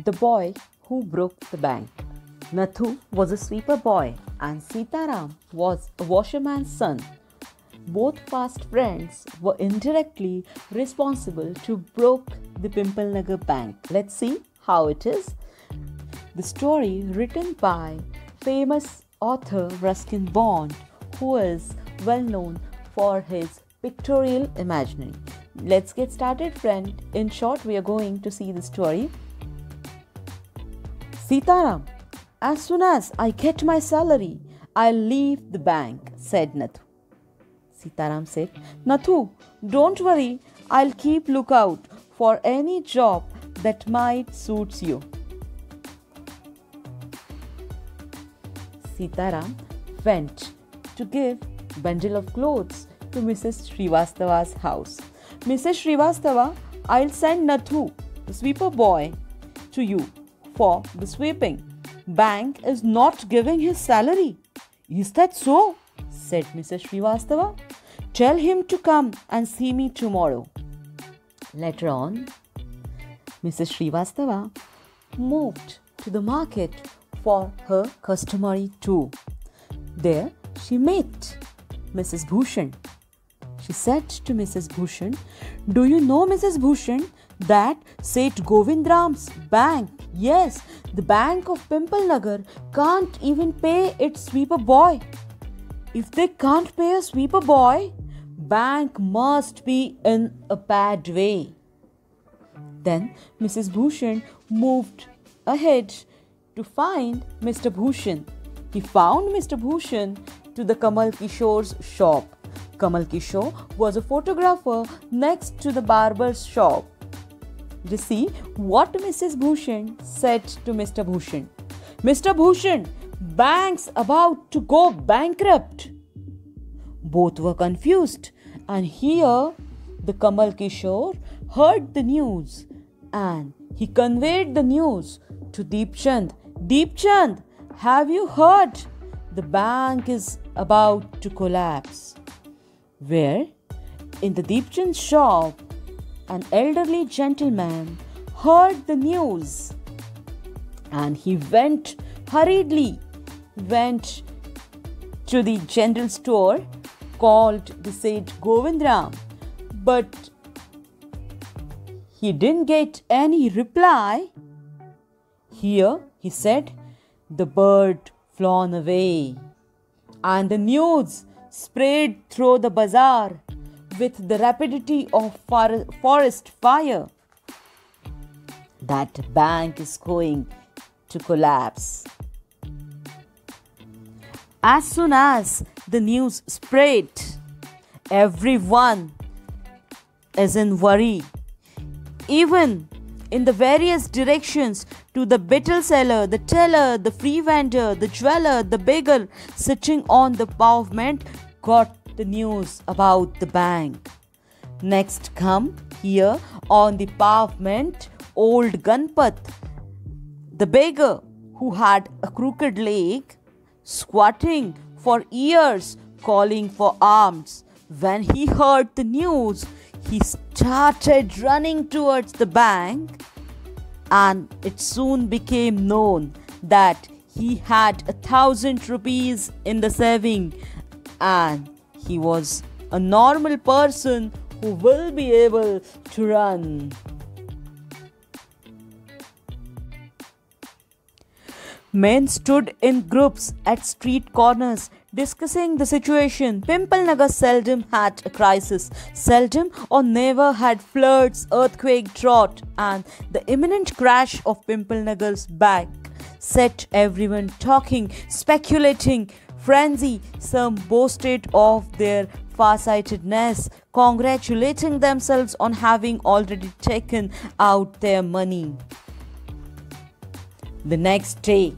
The boy who broke the bank. Nathu was a sweeper boy and Sitaram was a washerman's son. Both fast friends were indirectly responsible to broke the Pimpalnagar bank. Let's see how it is. The story written by famous author Ruskin Bond, who is well known for his pictorial imaginary. Let's get started, friend. In short, we are going to see the story. Sitaram, as soon as I get my salary, I'll leave the bank, said Nathu. Sitaram said, Nathu, don't worry, I'll keep lookout for any job that might suit you. Sitaram went to give a bundle of clothes to Mrs.Srivastava's house. Mrs. Srivastava, I'll send Nathu, the sweeper boy, to you for the sweeping. Bank is not giving his salary. Is that so? Said Mrs. Srivastava. Tell him to come and see me tomorrow. Later on, Mrs. Srivastava moved to the market for her customary tour. There she met Mrs. Bhushan. She said to Mrs. Bhushan, do you know, Mrs. Bhushan, that Seth Govindram's bank, yes, the bank of Pimpalnagar, can't even pay its sweeper boy. If they can't pay a sweeper boy, bank must be in a bad way. Then Mrs. Bhushan moved ahead to find Mr. Bhushan. He found Mr. Bhushan to the Kamal Kishore's shop. Kamal Kishore was a photographer next to the barber's shop. You see what Mrs. Bhushan said to Mr. Bhushan. Mr. Bhushan, bank's about to go bankrupt. Both were confused, and here the Kamal Kishore heard the news and he conveyed the news to Deepchand. Deepchand, have you heard? The bank is about to collapse. Where, in the Deepchand's shop, an elderly gentleman heard the news and he hurriedly went to the general store called the Seth Govindram, but he didn't get any reply. Here, he said, the bird flown away, and the news spread through the bazaar with the rapidity of forest fire that bank is going to collapse. As soon as the news spread, everyone is in worry. Even in the various directions, to the betel seller, the teller, the free vendor, the jeweler, the beggar sitting on the pavement got the news about the bank. Next come here on the pavement old Ganpat, the beggar who had a crooked leg, squatting for years calling for alms. When he heard the news, he started running towards the bank, and it soon became known that he had 1,000 rupees in the saving, and he was a normal person who will be able to run. Men stood in groups at street corners discussing the situation. Pimpalnagar seldom had a crisis. Seldom or never had floods, earthquake, drought, and the imminent crash of Pimpalnagar's bank set everyone talking, speculating, frenzy. Some boasted of their farsightedness, congratulating themselves on having already taken out their money. The next day,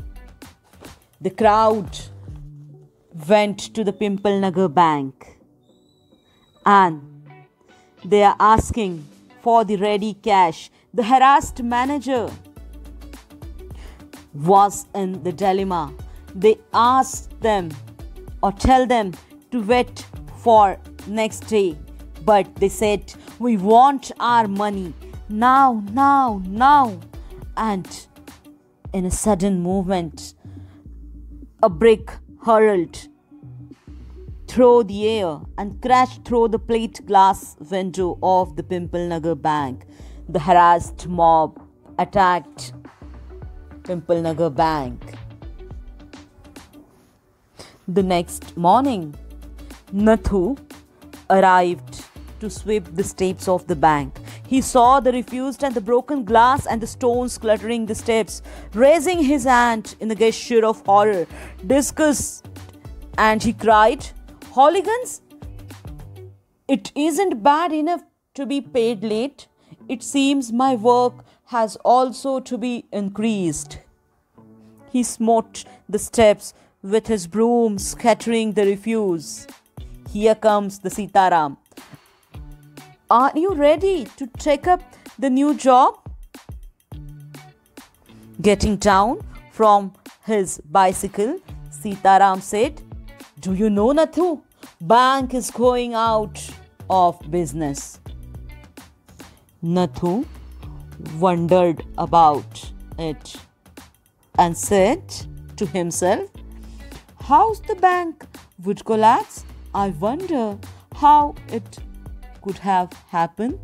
the crowd went to the Pimpalnagar bank and they are asking for the ready cash. The harassed manager was in the dilemma. They asked them or tell them to wait for next day, but they said, we want our money now. And In a sudden movement, a brick hurled through the air and crashed through the plate glass window of the Pimple Nagar Bank. The harassed mob attacked Pimple Nagar Bank. The next morning, Nathu arrived to sweep the steps of the bank. He saw the refused and the broken glass and the stones cluttering the steps. Raising his hand in a gesture of horror, disgust, and he cried, "Hooligans, it isn't bad enough to be paid late. It seems my work has also to be increased." He smote the steps with his broom, scattering the refuse. Here comes the Sitaram. "Are you ready to take up the new job?" Getting down from his bicycle, Sitaram said, "Do you know, Nathu? Bank is going out of business." Nathu wondered about it and said to himself, "How's the bank would collapse? I wonder how it could have happened."